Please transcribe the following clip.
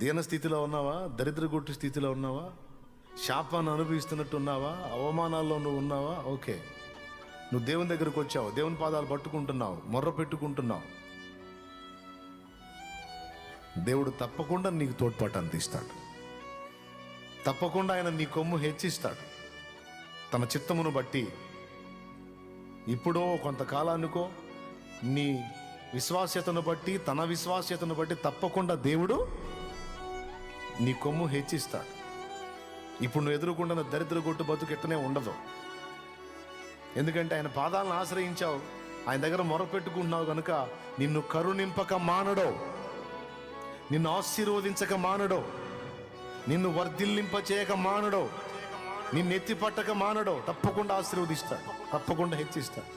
దీన స్థితిలో ఉన్నావా? దరిద్ర కొట్టు స్థితిలో ఉన్నావా? శాపాన్ని అనుభవిస్తున్నట్టు ఉన్నావా? అవమానాల్లో నువ్వు ఉన్నావా? ఓకే, నువ్వు దేవుని దగ్గరకు వచ్చావు, దేవుని పాదాలు పట్టుకుంటున్నావు, మొర్ర పెట్టుకుంటున్నావు. దేవుడు తప్పకుండా నీకు తోడ్పాటు అందిస్తాడు. తప్పకుండా ఆయన నీ కొమ్ము హెచ్చిస్తాడు. తన చిత్తమును బట్టి ఇప్పుడో కొంతకాలానికో నీ విశ్వాస్యతను బట్టి, తన విశ్వాస్యతను బట్టి తప్పకుండా దేవుడు నీ కొమ్ము హెచ్చిస్తాడు. ఇప్పుడు నువ్వు ఎదుర్కొంటున్న దరిద్ర గొట్టు బతుకు ఎట్టనే ఉండదు. ఎందుకంటే ఆయన పాదాలను ఆశ్రయించావు, ఆయన దగ్గర మొరపెట్టుకుంటున్నావు కనుక నిన్ను కరుణింపక మానడో, నిన్ను ఆశీర్వదించక మానడో, నిన్ను వర్ధిల్లింప చేయక మానడో, నిన్ను ఎత్తిపట్టక మానడో. తప్పకుండా ఆశీర్వదిస్తాడు, తప్పకుండా హెచ్చిస్తాడు.